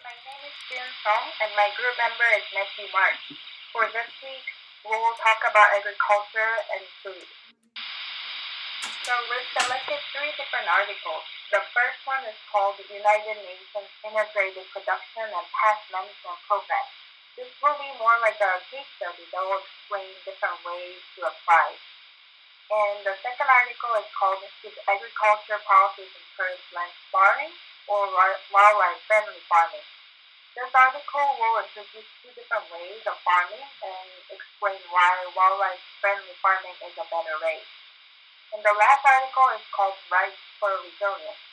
my name is Jun Song, and my group member is Messi March. For this week, we'll talk about agriculture and food. So we've selected three different articles. The first one is called the United Nations Integrated Production and Pest Management Program. This will be more like a case study that will explain different ways to apply. And the second article is called Should Agriculture Policies Encourage Land Farming or Wildlife Friendly Farming? This article will introduce two different ways of farming and explain why wildlife friendly farming is a better way. And the last article is called Rights for Resilience: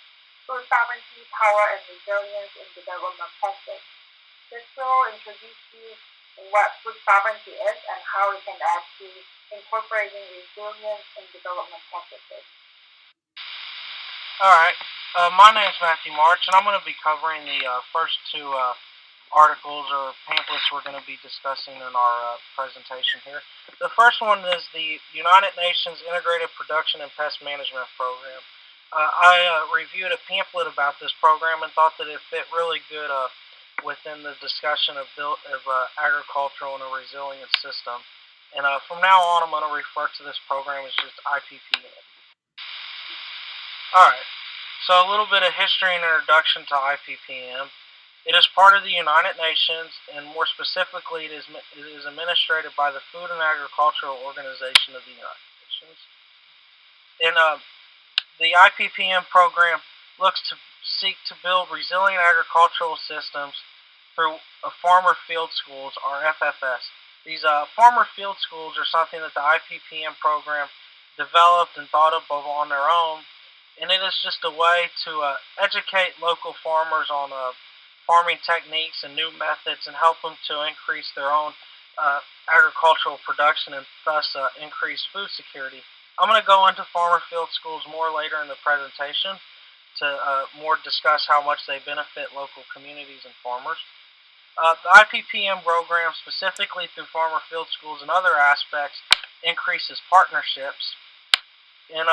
Food Sovereignty, Power, and Resilience in Development Practice. This will introduce you what food sovereignty is and how it can add to incorporating resilience in development practices. All right. My name is Matthew March, and I'm going to be covering the first two articles or pamphlets we're going to be discussing in our presentation here. The first one is the United Nations Integrated Production and Pest Management Program. I reviewed a pamphlet about this program and thought that it fit really good within the discussion of agricultural and a resilient system. And from now on, I'm going to refer to this program as just IPPN. All right. So a little bit of history and introduction to IPPM. It is part of the United Nations, and more specifically, it is administered by the Food and Agricultural Organization of the United Nations. And the IPPM program looks to seek to build resilient agricultural systems through farmer field schools, or FFS. These farmer field schools are something that the IPPM program developed and thought up of on their own, and it is just a way to educate local farmers on farming techniques and new methods and help them to increase their own agricultural production and thus increase food security. I'm going to go into farmer field schools more later in the presentation to more discuss how much they benefit local communities and farmers. The IPPM program, specifically through farmer field schools and other aspects, increases partnerships, and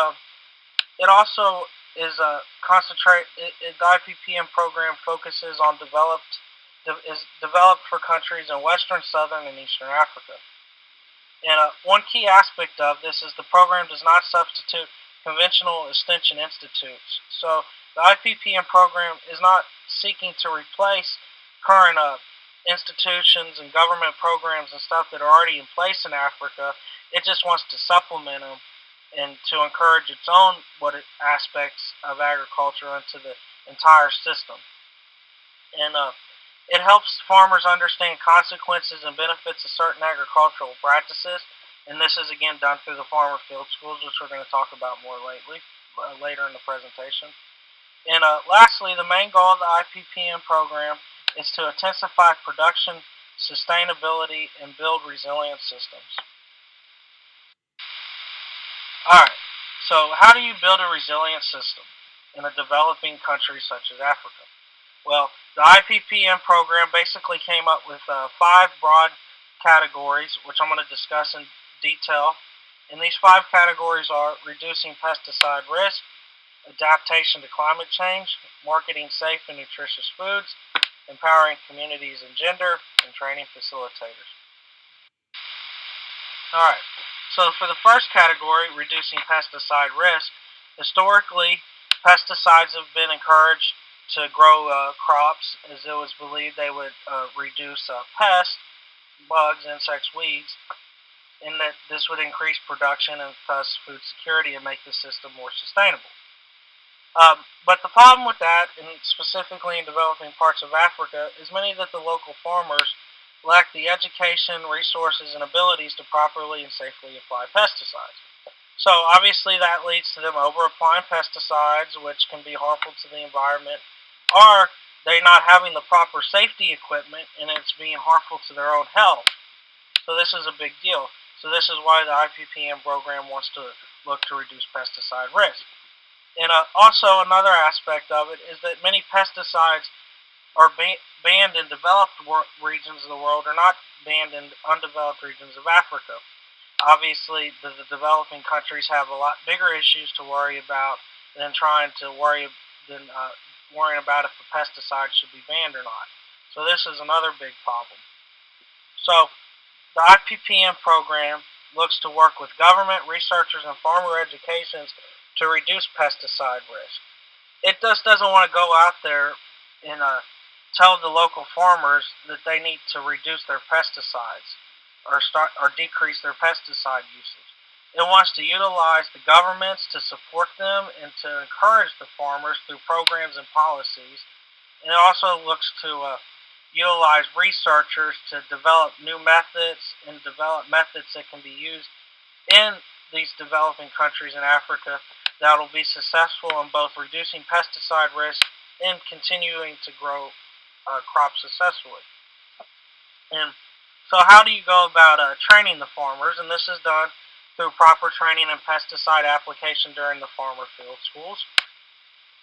it also is a concentrate. The IPPM program focuses on is developed for countries in Western, Southern, and Eastern Africa. And one key aspect of this is the program does not substitute conventional extension institutes. So the IPPM program is not seeking to replace current institutions and government programs and stuff that are already in place in Africa. It just wants to supplement them and to encourage its own aspects of agriculture into the entire system. And it helps farmers understand consequences and benefits of certain agricultural practices. And this is again done through the farmer field schools, which we're going to talk about more later in the presentation. And lastly, the main goal of the IPPM program is to intensify production, sustainability, and build resilient systems. All right. So, how do you build a resilient system in a developing country such as Africa? Well, the IPPM program basically came up with five broad categories, which I'm going to discuss in detail. And these five categories are reducing pesticide risk, adaptation to climate change, marketing safe and nutritious foods, empowering communities and gender, and training facilitators. All right. So for the first category, reducing pesticide risk, historically, pesticides have been encouraged to grow crops as it was believed they would reduce pests, bugs, insects, weeds, and that this would increase production and thus food security and make the system more sustainable. But the problem with that, and specifically in developing parts of Africa, is many that the local farmers lack the education, resources, and abilities to properly and safely apply pesticides. So obviously that leads to them over applying pesticides, which can be harmful to the environment, or they're not having the proper safety equipment and it's being harmful to their own health. So this is a big deal. So this is why the IPPM program wants to look to reduce pesticide risk. And also another aspect of it is that many pesticides are banned in developed regions of the world are not banned in undeveloped regions of Africa. Obviously, the developing countries have a lot bigger issues to worry about than trying to worrying about if the pesticide should be banned or not. So this is another big problem. So the IPPM program looks to work with government, researchers, and farmer educations to reduce pesticide risk. It just doesn't want to go out there and tell the local farmers that they need to reduce their pesticides or decrease their pesticide usage. It wants to utilize the governments to support them and to encourage the farmers through programs and policies. And it also looks to utilize researchers to develop new methods and develop methods that can be used in these developing countries in Africa that will be successful in both reducing pesticide risk and continuing to grow crops successfully. And so, how do you go about training the farmers? And this is done through proper training and pesticide application during the farmer field schools.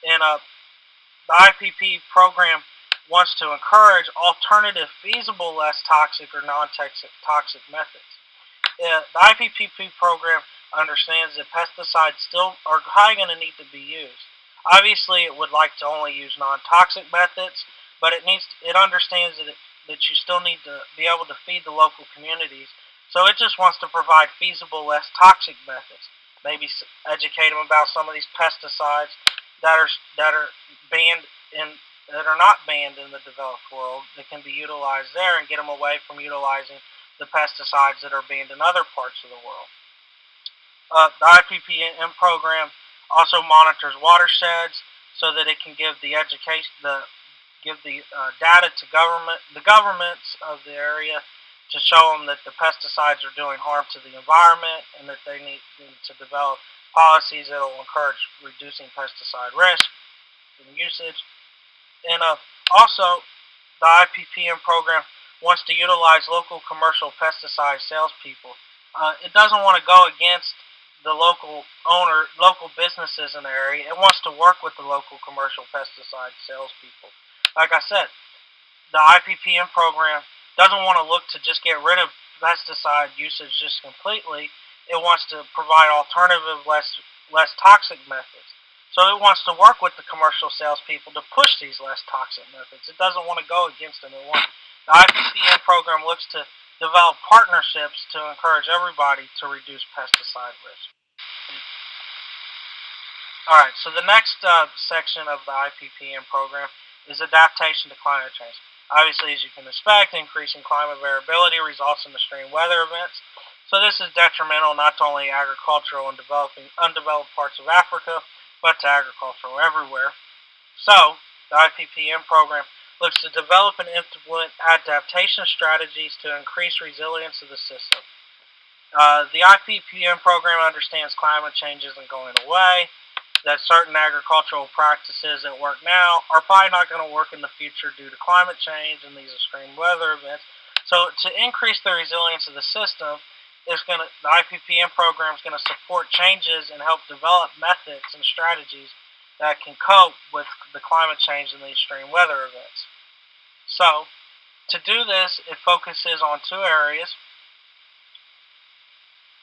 And the IPP program wants to encourage alternative, feasible, less toxic or non-toxic methods. The IPPP program understands that pesticides still are probably going to need to be used. Obviously, it would like to only use non-toxic methods, but it understands that you still need to be able to feed the local communities. So it just wants to provide feasible, less toxic methods. Maybe educate them about some of these pesticides that are banned in that are not banned in the developed world that can be utilized there and get them away from utilizing the pesticides that are banned in other parts of the world. The IPPM program also monitors watersheds so that it can give the education, give the data to the governments of the area to show them that the pesticides are doing harm to the environment and that they need to develop policies that will encourage reducing pesticide risk and usage. And also, the IPPM program wants to utilize local commercial pesticide salespeople. It doesn't want to go against the local businesses in the area. It wants to work with the local commercial pesticide salespeople. Like I said, the IPPM program doesn't want to look to just get rid of pesticide usage just completely. It wants to provide alternative, less toxic methods. So it wants to work with the commercial salespeople to push these less toxic methods. It doesn't want to go against them. The IPPM program looks to develop partnerships to encourage everybody to reduce pesticide risk. All right, so the next section of the IPPM program is adaptation to climate change. Obviously, as you can expect, increasing climate variability results in extreme weather events. So this is detrimental not to only agricultural and undeveloped parts of Africa, but to agricultural everywhere. So the IPPM program looks to develop and implement adaptation strategies to increase resilience of the system. The IPPM program understands climate change isn't going away, that certain agricultural practices that work now are probably not going to work in the future due to climate change and these extreme weather events. So to increase the resilience of the system, the IPPM program is going to support changes and help develop methods and strategies that can cope with the climate change and the extreme weather events. So to do this, it focuses on two areas.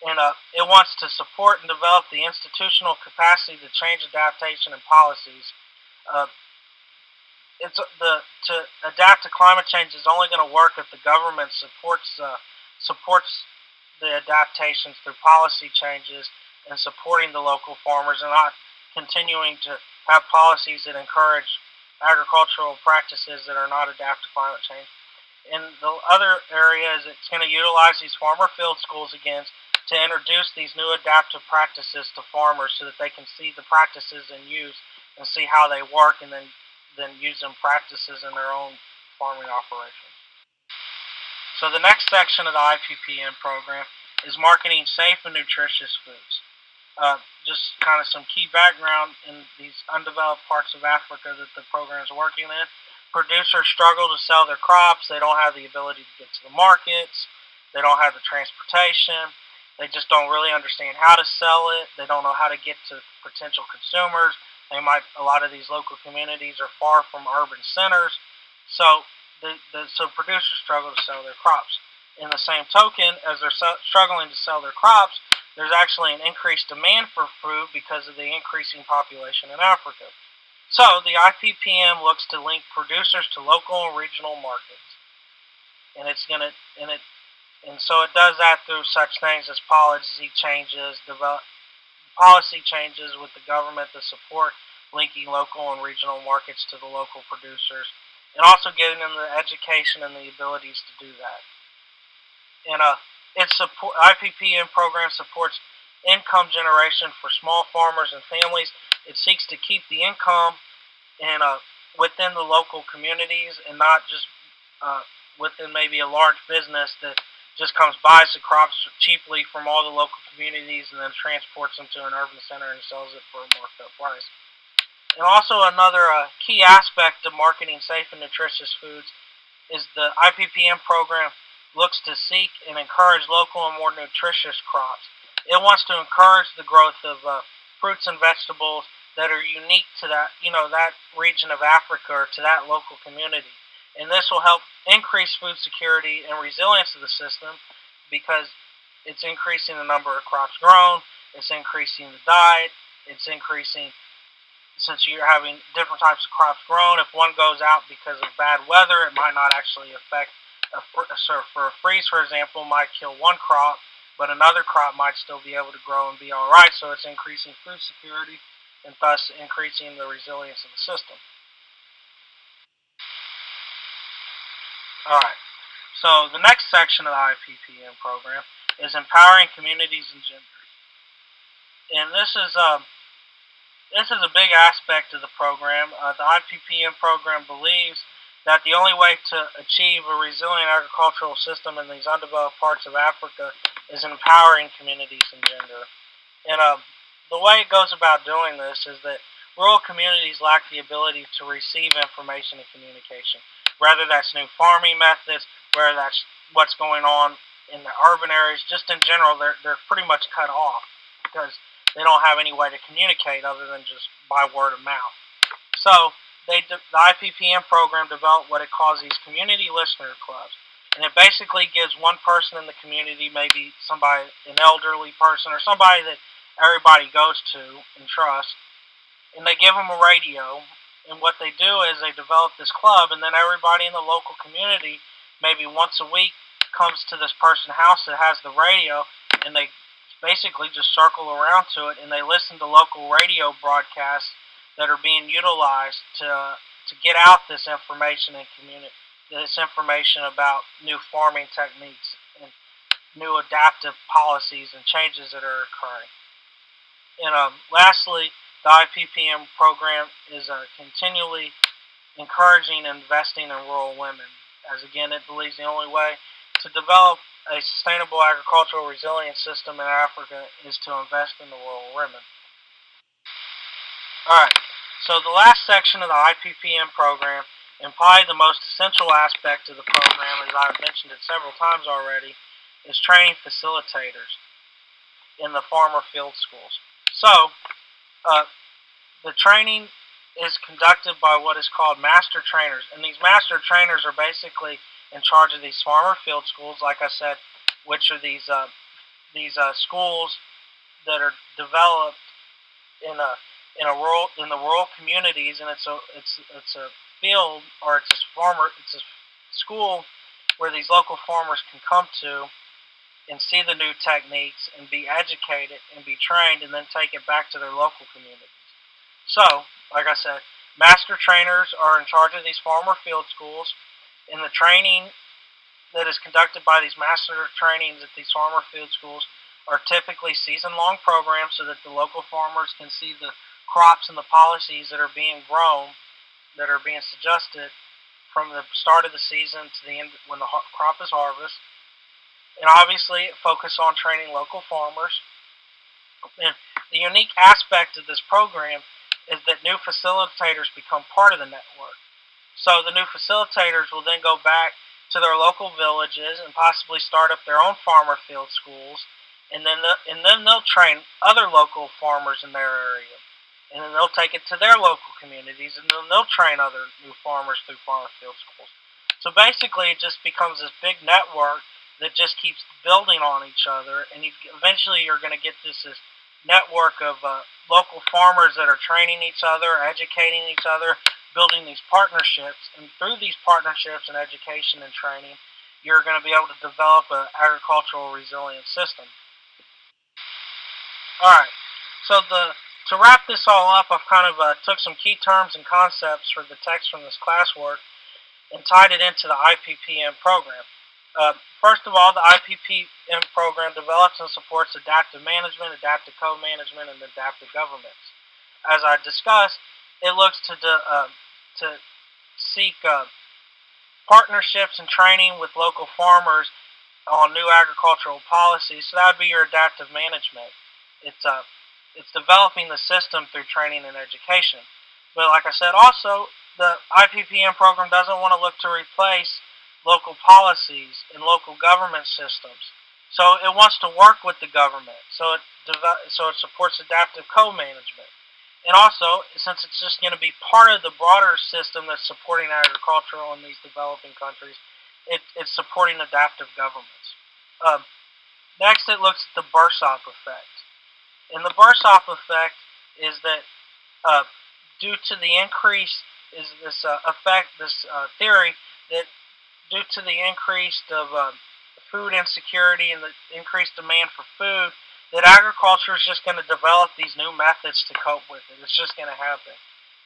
And it wants to support and develop the institutional capacity to change adaptation and policies. Uh, to adapt to climate change is only going to work if the government supports the adaptations through policy changes and supporting the local farmers and not continuing to have policies that encourage agricultural practices that are not adapted to climate change. And the other area is it's going to utilize these farmer field schools again to introduce these new adaptive practices to farmers so that they can see the practices in use and see how they work and then use them practices in their own farming operations. So the next section of the IPPM program is marketing safe and nutritious foods. Just kind of some key background in these undeveloped parts of Africa that the program is working in. Producers struggle to sell their crops. They don't have the ability to get to the markets. They don't have the transportation. They just don't really understand how to sell it. They don't know how to get to potential consumers. A lot of these local communities are far from urban centers. So so producers struggle to sell their crops. In the same token, as they're struggling to sell their crops, there's actually an increased demand for food because of the increasing population in Africa. So the IPPM looks to link producers to local and regional markets, and it's gonna and it and so it does that through such things as policy changes with the government to support linking local and regional markets to the local producers, and also giving them the education and the abilities to do that. And IPPM program supports income generation for small farmers and families. It seeks to keep the income and within the local communities, and not just uh, within maybe a large business that just comes buys the crops cheaply from all the local communities and then transports them to an urban center and sells it for a more fair price. And also another key aspect of marketing safe and nutritious foods is the IPPM program looks to seek and encourage local and more nutritious crops. It wants to encourage the growth of fruits and vegetables that are unique to that region of Africa or to that local community. And this will help increase food security and resilience of the system because it's increasing the number of crops grown, it's increasing the diet, it's increasing since you're having different types of crops grown. If one goes out because of bad weather, it might not actually affect for a freeze, for example, might kill one crop, but another crop might still be able to grow and be all right. So it's increasing food security and thus increasing the resilience of the system. All right. So the next section of the IPPM program is empowering communities and gender, and this is a big aspect of the program. The IPPM program believes that the only way to achieve a resilient agricultural system in these undeveloped parts of Africa is empowering communities and gender. And the way it goes about doing this is that rural communities lack the ability to receive information and communication. Whether that's new farming methods, whether that's what's going on in the urban areas, just in general, they're pretty much cut off because they don't have any way to communicate other than just by word of mouth. So the IPPM program developed what it calls these community listener clubs, and it basically gives one person in the community, maybe somebody, an elderly person or somebody that everybody goes to and trusts, and they give them a radio. And what they do is they develop this club, and then everybody in the local community, maybe once a week, comes to this person's house that has the radio, and they basically just circle around to it, and they listen to local radio broadcasts that are being utilized to get out this information and this information about new farming techniques and new adaptive policies and changes that are occurring. And lastly, the IPPM program is continually encouraging and investing in rural women, as again it believes the only way to develop a sustainable agricultural resilience system in Africa is to invest in the rural women. Alright, so the last section of the IPPM program, and probably the most essential aspect of the program, as I've mentioned it several times already, is training facilitators in the farmer field schools. So, uh, the training is conducted by what is called master trainers, and these master trainers are basically in charge of these farmer field schools, like I said, which are these schools that are developed in the rural communities, and it's a field, or it's a school where these local farmers can come to and see the new techniques and be educated and be trained and then take it back to their local communities. So, like I said, master trainers are in charge of these farmer field schools, and the training that is conducted by these master trainings at these farmer field schools are typically season-long programs so that the local farmers can see the crops and the policies that are being grown, that are being suggested from the start of the season to the end when the crop is harvested. And obviously, it focuses on training local farmers. And the unique aspect of this program is that new facilitators become part of the network. So the new facilitators will then go back to their local villages and possibly start up their own farmer field schools, and then they'll train other local farmers in their area, and then they'll take it to their local communities, and then they'll train other new farmers through farmer field schools. So basically, it just becomes this big network that just keeps building on each other, and eventually you're going to get this network of local farmers that are training each other, educating each other, building these partnerships. And through these partnerships and education and training, you're going to be able to develop an agricultural resilient system. All right. So to wrap this all up, I've kind of took some key terms and concepts for the text from this classwork and tied it into the IPPM program. First of all, the IPPM program develops and supports adaptive management, adaptive co-management, and adaptive governments. As I discussed, it looks to seek partnerships and training with local farmers on new agricultural policies. So that would be your adaptive management. It's developing the system through training and education. But like I said, also the IPPM program doesn't want to look to replace local policies and local government systems. So it wants to work with the government. So it supports adaptive co-management. And also, since it's just going to be part of the broader system that's supporting agricultural in these developing countries, it's supporting adaptive governments. Um, Next, it looks at the burst-off effect. And the burst-off effect is that due to the increase is this effect, this theory that due to the increase of food insecurity and the increased demand for food, that agriculture is just going to develop these new methods to cope with it. It's just going to happen.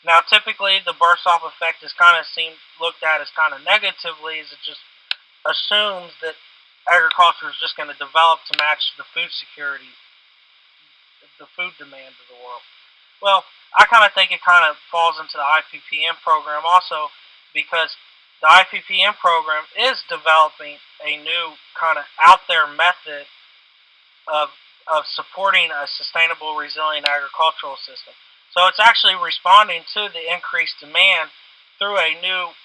Now, typically, the burst-off effect is kind of seen looked at as kind of negatively, as it just assumes that agriculture is just going to develop to match the food security, the food demand of the world. Well, I kind of think it kind of falls into the IPPM program also because the IPPM program is developing a new kind of out there method of, of supporting a sustainable, resilient agricultural system. So it's actually responding to the increased demand through a new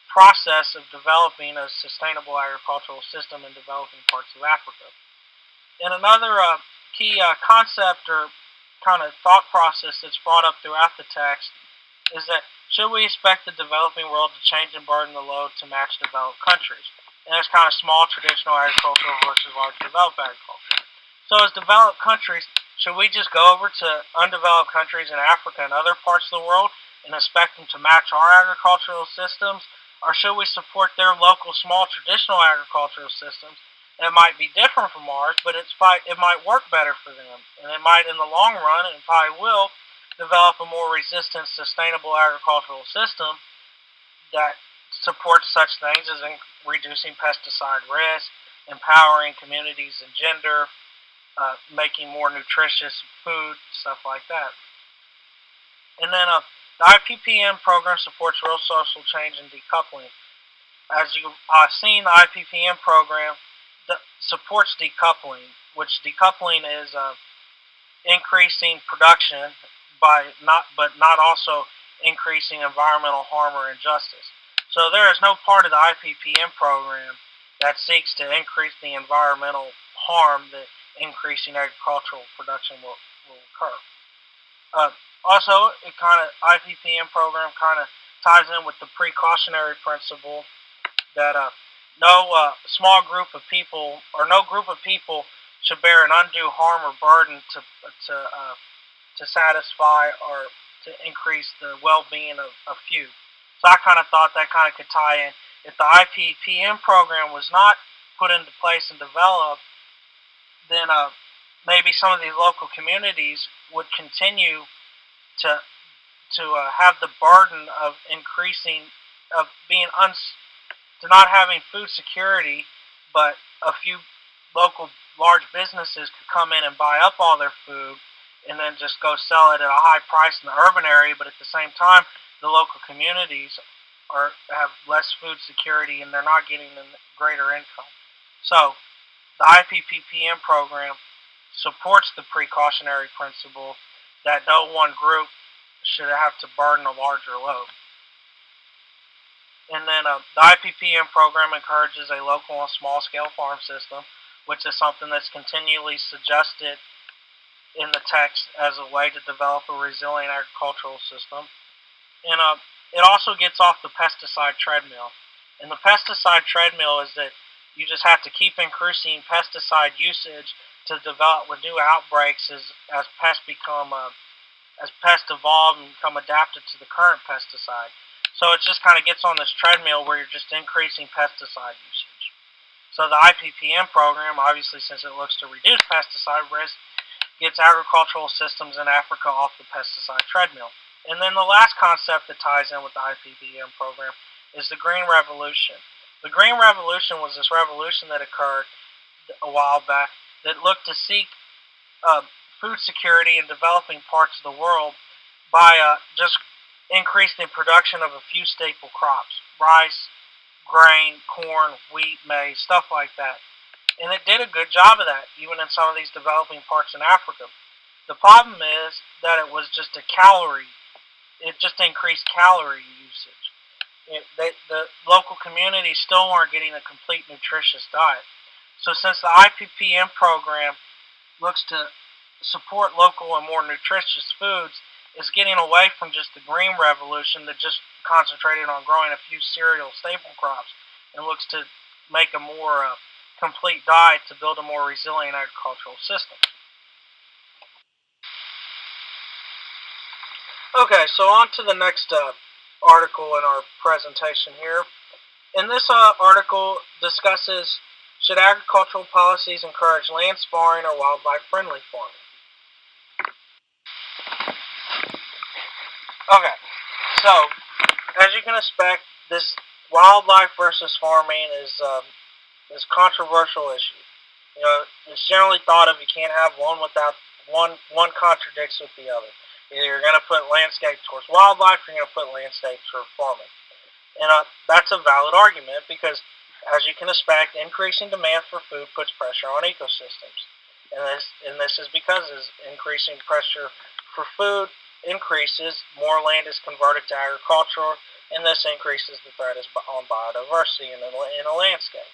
process of developing a sustainable agricultural system in developing parts of Africa. And another key concept or kind of thought process that's brought up throughout the text is that should we expect the developing world to change and burden the load to match developed countries? And that's kind of small traditional agriculture versus large developed agriculture. So as developed countries, should we just go over to undeveloped countries in Africa and other parts of the world and expect them to match our agricultural systems? Or should we support their local small traditional agricultural systems that might be different from ours, but it might work better for them, and it might, in the long run, and probably will, develop a more resistant, sustainable agricultural system that supports such things as reducing pesticide risk, empowering communities and gender, making more nutritious food, stuff like that. And then the IPPM program supports real social change and decoupling. As you've seen, the IPPM program supports decoupling, which decoupling is increasing production but not also increasing environmental harm or injustice. So there is no part of the IPPM program that seeks to increase the environmental harm that increasing agricultural production will occur. Uh, Also, it kind of IPPM program kind of ties in with the precautionary principle that no small group of people or no group of people should bear an undue harm or burden to satisfy or to increase the well-being of a few. So I kind of thought that kind of could tie in. If the IPPM program was not put into place and developed, then maybe some of these local communities would continue to have the burden of increasing of being to not having food security, but a few local large businesses could come in and buy up all their food and then just go sell it at a high price in the urban area, but at the same time the local communities have less food security and they're not getting a greater income. So the IPPM program supports the precautionary principle that no one group should have to burden a larger load. And then the IPPM program encourages a local and small scale farm system, which is something that's continually suggested in the text as a way to develop a resilient agricultural system. And it also gets off the pesticide treadmill. And the pesticide treadmill is that You just have to keep increasing pesticide usage to develop with new outbreaks as pests become as pests evolve and become adapted to the current pesticide. So it just kind of gets on this treadmill where you're just increasing pesticide usage. So the IPPM program, obviously, since it looks to reduce pesticide risk, gets agricultural systems in Africa off the pesticide treadmill. And then the last concept that ties in with the IPPM program is the Green Revolution. The Green Revolution was this revolution that occurred a while back that looked to seek uh, food security in developing parts of the world by just increasing the production of a few staple crops: rice, grain, corn, wheat, maize, stuff like that. And it did a good job of that, even in some of these developing parts in Africa. The problem is that it was just it just increased calorie usage. The local communities still weren't getting a complete nutritious diet. So since the IPPM program looks to support local and more nutritious foods, is getting away from just the green revolution that just concentrated on growing a few cereal staple crops and looks to make a more complete diet to build a more resilient agricultural system. Okay, so on to the next article in our presentation here. And this article discusses, should agricultural policies encourage land sparing or wildlife friendly farming? Okay, so as you can expect, this wildlife versus farming is a controversial issue. You know, it's generally thought of you can't have one without one contradicts with the other. Either you're going to put landscape towards wildlife, or you're going to put landscape towards farming. And that's a valid argument because, as you can expect, increasing demand for food puts pressure on ecosystems. And this is because as increasing pressure for food increases, more land is converted to agriculture, and this increases the threat on biodiversity in a landscape.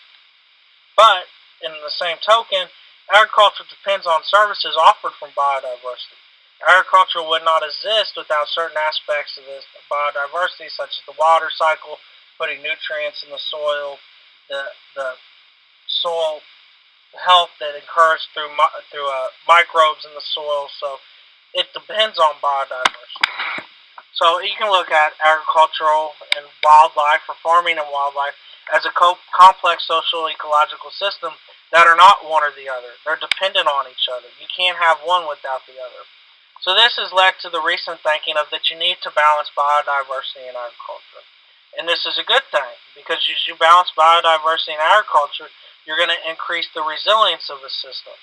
But, in the same token, agriculture depends on services offered from biodiversity. Agriculture would not exist without certain aspects of this biodiversity, such as the water cycle, putting nutrients in the soil, the soil health that occurs through microbes in the soil. So it depends on biodiversity. So you can look at agricultural and wildlife, or farming and wildlife, as a complex social ecological system that are not one or the other. They're dependent on each other. You can't have one without the other. So this has led to the recent thinking of that you need to balance biodiversity in agriculture. And this is a good thing because as you balance biodiversity in agriculture, you're going to increase the resilience of the system.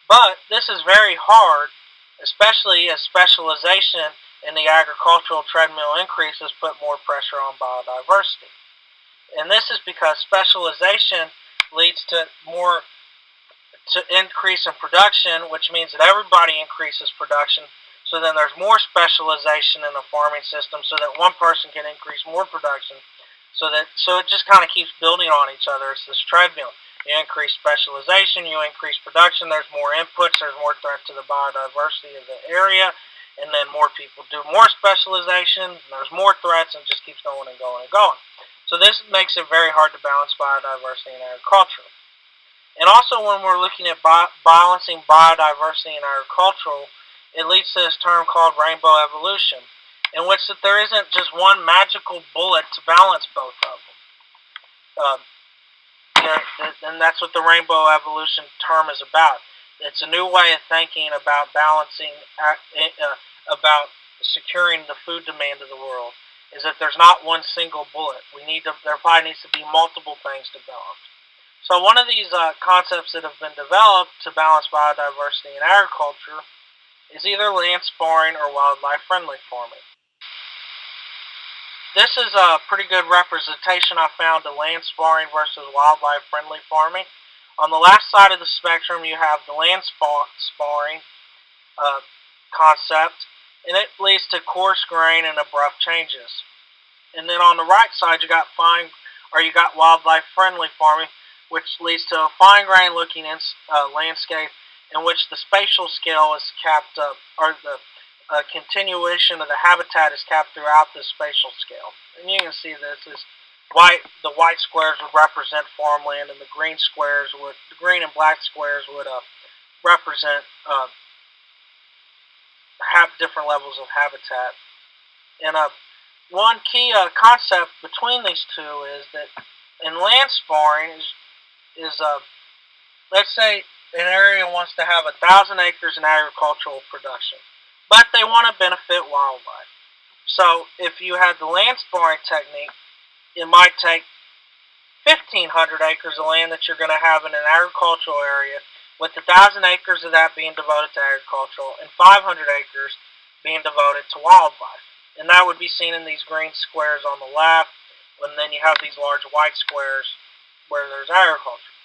But this is very hard, especially as specialization in the agricultural treadmill increases put more pressure on biodiversity. And this is because specialization leads to increase in production, which means that everybody increases production. So then there's more specialization in the farming system, so that one person can increase more production. So it just kind of keeps building on each other. It's this treadmill. You increase specialization, you increase production. There's more inputs. There's more threat to the biodiversity of the area, and then more people do more specialization. And there's more threats, and it just keeps going and going and going. So this makes it very hard to balance biodiversity in agriculture. And also when we're looking at balancing biodiversity in agricultural, it leads to this term called rainbow evolution, in which that there isn't just one magical bullet to balance both of them. Um, and that's what the rainbow evolution term is about. It's a new way of thinking about balancing, about securing the food demand of the world. Is that there's not one single bullet. There probably needs to be multiple things developed. So one of these concepts that have been developed to balance biodiversity in agriculture is either land sparing or wildlife friendly farming. This is a pretty good representation I found of land sparing versus wildlife friendly farming. On the left side of the spectrum, you have the land sparing uh, concept, and it leads to coarse grain and abrupt changes. And then on the right side, you got wildlife friendly farming, which leads to a fine grain looking landscape in which the spatial scale is capped up, or the continuation of the habitat is capped throughout the spatial scale. And you can see this is The white squares would represent farmland, and the green and black squares would represent have different levels of habitat. And one key concept between these two is that in land sparring is let's say an area wants to have 1,000 acres in agricultural production, but they want to benefit wildlife. So if you had the land sparring technique, it might take 1,500 acres of land that you're going to have in an agricultural area, with 1,000 acres of that being devoted to agricultural and 500 acres being devoted to wildlife. And that would be seen in these green squares on the left, and then you have these large white squares where there's agriculture.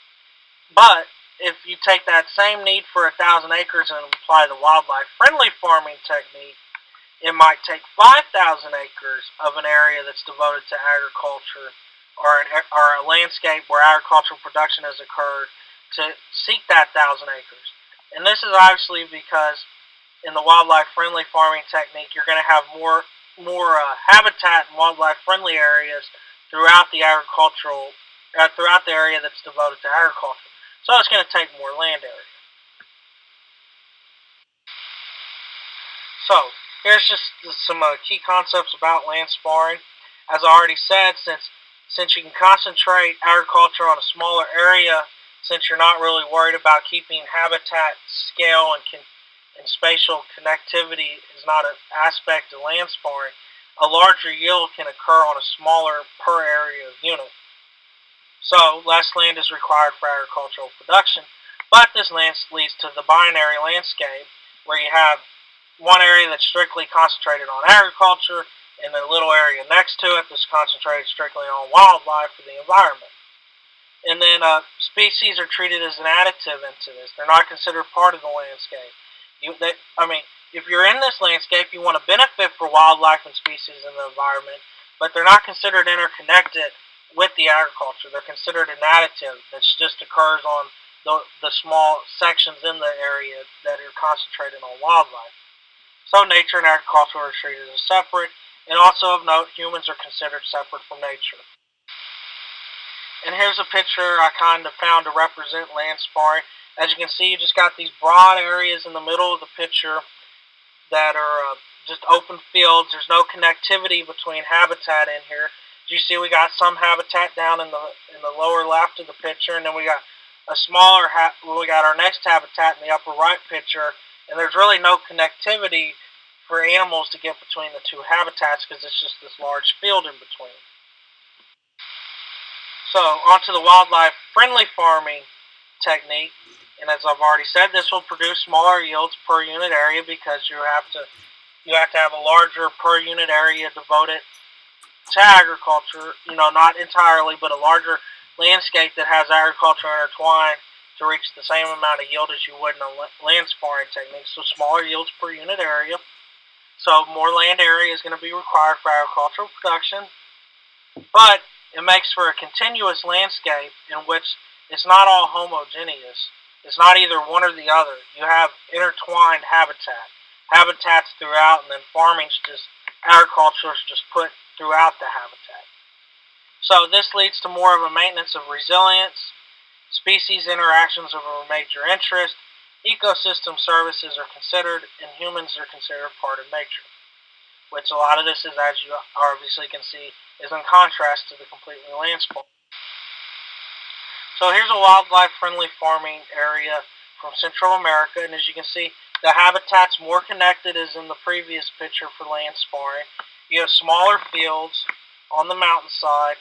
But if you take that same need for 1,000 acres and apply the wildlife friendly farming technique, it might take 5,000 acres of an area that's devoted to agriculture, or a landscape where agricultural production has occurred, to seek that 1,000 acres. And this is obviously because in the wildlife friendly farming technique, you're going to have more habitat and wildlife friendly areas throughout the throughout the area that's devoted to agriculture. So it's going to take more land area. So here's just some key concepts about land sparring. As I already said, since you can concentrate agriculture on a smaller area, since you're not really worried about keeping habitat scale and spatial connectivity is not an aspect of land sparring, a larger yield can occur on a smaller per area unit. So less land is required for agricultural production, but this leads to the binary landscape where you have one area that's strictly concentrated on agriculture and a little area next to it that's concentrated strictly on wildlife for the environment. And then species are treated as an additive into this. They're not considered part of the landscape. If you're in this landscape, you want to benefit for wildlife and species in the environment, but they're not considered interconnected with the agriculture. They're considered an additive that just occurs on the small sections in the area that are concentrated on wildlife. So nature and agriculture are treated as separate, and also of note, humans are considered separate from nature. And here's a picture I kind of found to represent land sparring. As you can see, you just got these broad areas in the middle of the picture that are just open fields. There's no connectivity between habitat in here. As you see, we got some habitat down in the lower left of the picture, and then we got we got our next habitat in the upper right picture, and there's really no connectivity for animals to get between the two habitats because it's just this large field in between. So onto the wildlife friendly farming technique, and as I've already said, this will produce smaller yields per unit area because you have to have a larger per unit area devoted to agriculture. Not entirely, but a larger landscape that has agriculture intertwined to reach the same amount of yield as you would in a land sparring technique. So smaller yields per unit area. So more land area is going to be required for agricultural production, but it makes for a continuous landscape in which it's not all homogeneous. It's not either one or the other. You have intertwined habitats throughout, and then agriculture is just put throughout the habitat. So this leads to more of a maintenance of resilience. Species interactions are of major interest. Ecosystem services are considered, and humans are considered part of nature, which a lot of this is, as you obviously can see, is in contrast to the completely land sparring. So here's a wildlife-friendly farming area from Central America, and as you can see, the habitat's more connected as in the previous picture for land sparring. You have smaller fields on the mountainside,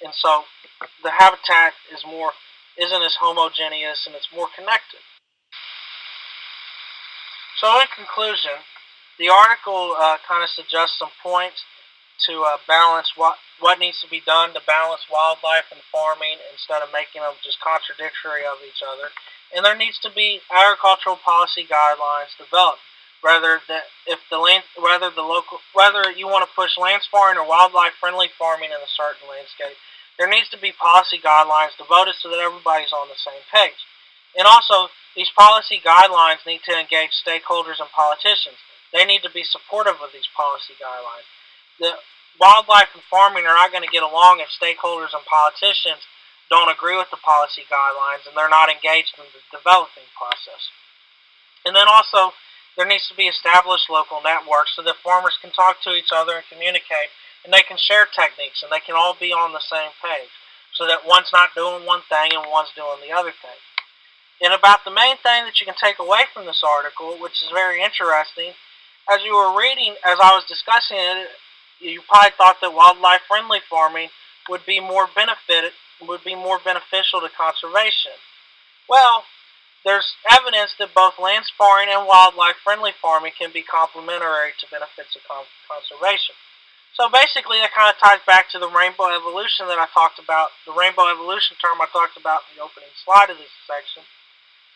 and so the habitat isn't as homogeneous, and it's more connected. So in conclusion, the article kind of suggests some points to balance what needs to be done to balance wildlife and farming instead of making them just contradictory of each other. And there needs to be agricultural policy guidelines developed. Whether you want to push land sparring or wildlife friendly farming in a certain landscape, there needs to be policy guidelines devoted so that everybody's on the same page. And also, these policy guidelines need to engage stakeholders and politicians. They need to be supportive of these policy guidelines. wildlife and farming are not going to get along if stakeholders and politicians don't agree with the policy guidelines and they're not engaged in the developing process. And then also, there needs to be established local networks so that farmers can talk to each other and communicate, and they can share techniques, and they can all be on the same page, so that one's not doing one thing and one's doing the other thing. And about the main thing that you can take away from this article, which is very interesting, as you were reading, as I was discussing it, you probably thought that wildlife-friendly farming would be more beneficial to conservation. Well, there's evidence that both land sparring and wildlife-friendly farming can be complementary to benefits of conservation. So basically, that kind of ties back to the rainbow evolution that I talked about, the rainbow evolution term I talked about in the opening slide of this section,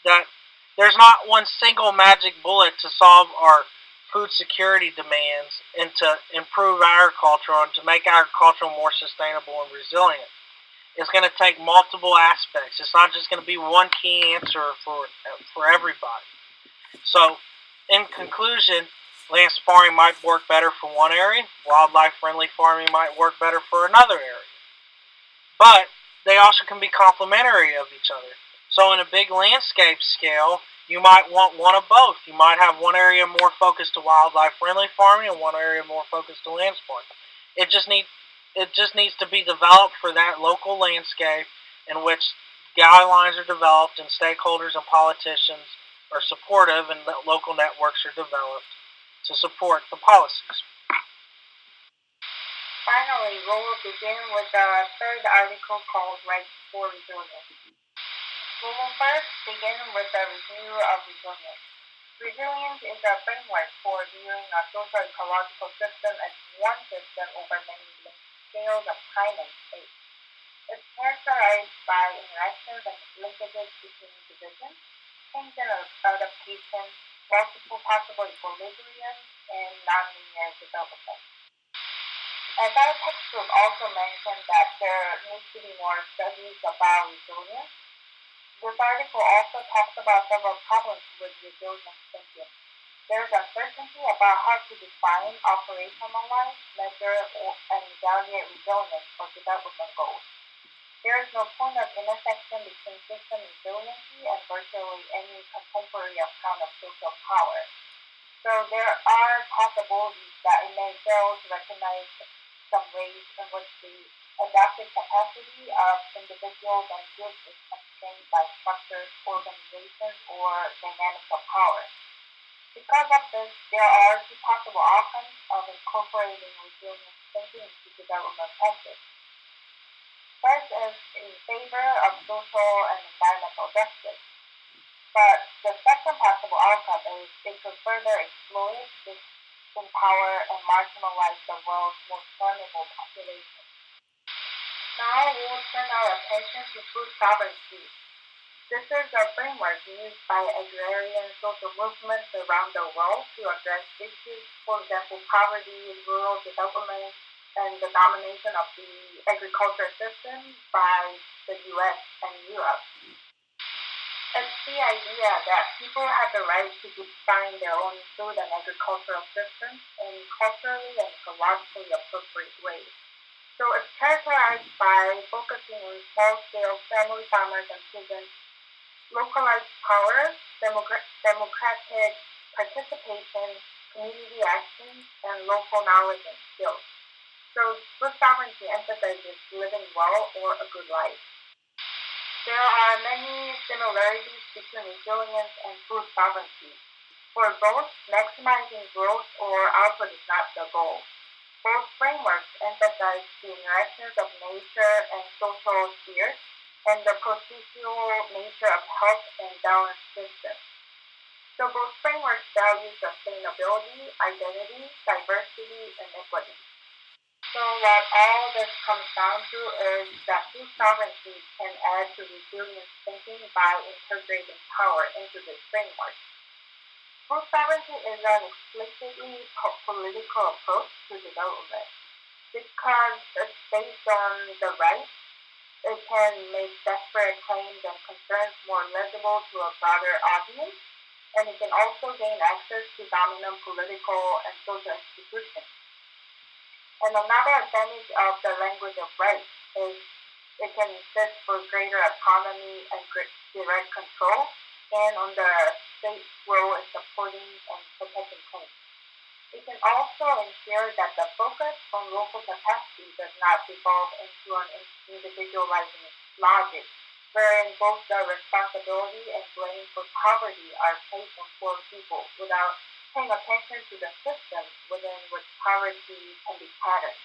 that there's not one single magic bullet to solve our food security demands and to improve agriculture and to make agriculture more sustainable and resilient. It's going to take multiple aspects. It's not just going to be one key answer for everybody. So, in conclusion, land sparring might work better for one area, wildlife friendly farming might work better for another area. But they also can be complementary of each other. So, in a big landscape scale, you might want one of both. You might have one area more focused to wildlife friendly farming and one area more focused to land sparring. It just needs it just needs to be developed for that local landscape in which guidelines are developed and stakeholders and politicians are supportive and local networks are developed to support the policies. Finally, we will begin with the third article called Rights for Resilience. We will first begin with a review of resilience. Resilience is a framework for viewing a social ecological system as one system over many scales of time and space. It's characterized by interactions and linkages between divisions, change and adaptation, multiple possible equilibriums, and nonlinear development. As our textbook also mentioned that there needs to be more studies about resilience, this article also talks about several problems with resilience thinking. There is uncertainty about how to define, operationalize, measure, and evaluate resilience for development goals. There is no point of intersection between system resiliency and virtually any contemporary account of social power. So there are possibilities that it may fail to recognize some ways in which the adaptive capacity of individuals and groups is constrained by structures, organizations, or dynamics of power. Because of this, there are two possible outcomes of incorporating resilience thinking into development practice. First is in favor of social and environmental justice. But the second possible outcome is they could further exploit, disempower, and marginalize the world's most vulnerable population. Now we will turn our attention to food sovereignty. This is a framework used by agrarian social movements around the world to address issues, for example, poverty, rural development, and the domination of the agriculture system by the US and Europe. It's the idea that people have the right to define their own food and agricultural systems in culturally and ecologically appropriate ways. So it's characterized by focusing on small-scale family farmers and peasants, localized power, democratic participation, community action, and local knowledge and skills. So food sovereignty emphasizes living well or a good life. There are many similarities between resilience and food sovereignty. For both, maximizing growth or output is not the goal. Both frameworks emphasize the interactions of nature and social spheres and the procedural nature of health and balanced systems. So both frameworks value sustainability, identity, diversity, and equity. So what all this comes down to is that food sovereignty can add to resilience thinking by integrating power into this framework. Food sovereignty is an explicitly political approach to development. Because it's based on the right, it can make desperate claims and concerns more legible to a broader audience, and it can also gain access to dominant political and social institutions. And another advantage of the language of rights is it can insist for greater autonomy and direct control, and on the state's role in supporting and protecting claims. It can also ensure that the focus on local capacity does not devolve into an individualizing logic, wherein both the responsibility and blame for poverty are placed on poor people without paying attention to the system within which poverty can be patterned.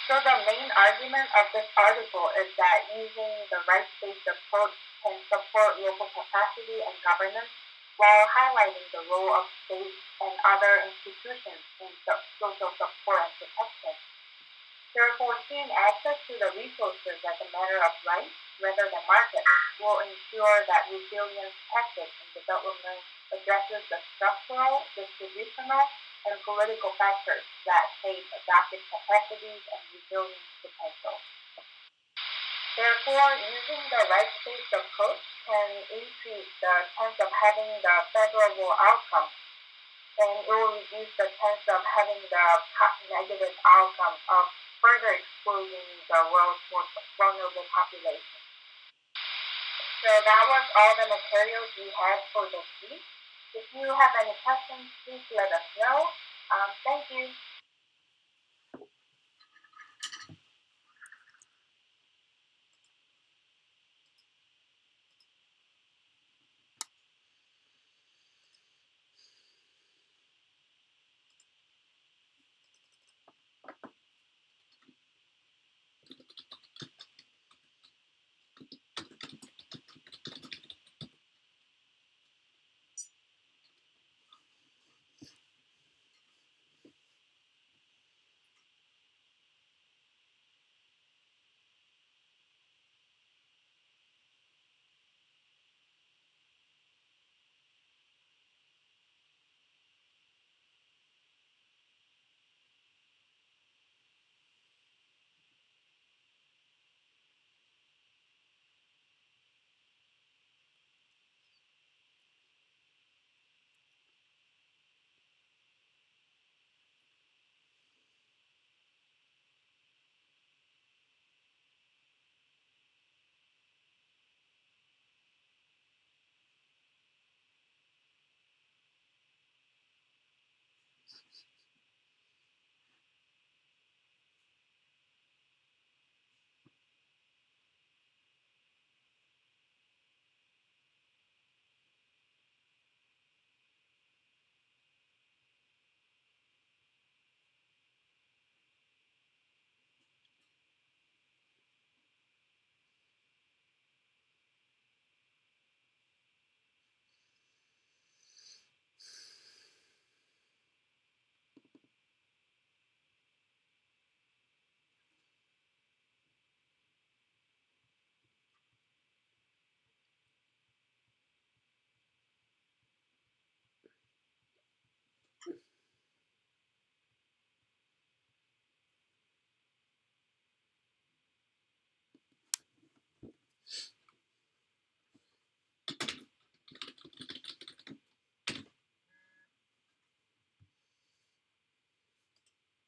So the main argument of this article is that using the rights-based approach can support local capacity and governance while highlighting the role of states and other institutions in social support and protection. Therefore, seeing access to the resources as a matter of right rather than market will ensure that resilience tactics in development addresses the structural, distributional, and political factors that shape adaptive capacities and resilience potential. Therefore, using the rights-based approach can increase the chance of having the favorable outcome, and it will reduce the chance of having the negative outcome of further exposing the world's most vulnerable population. So that was all the materials we had for this week. If you have any questions, please let us know. Thank you.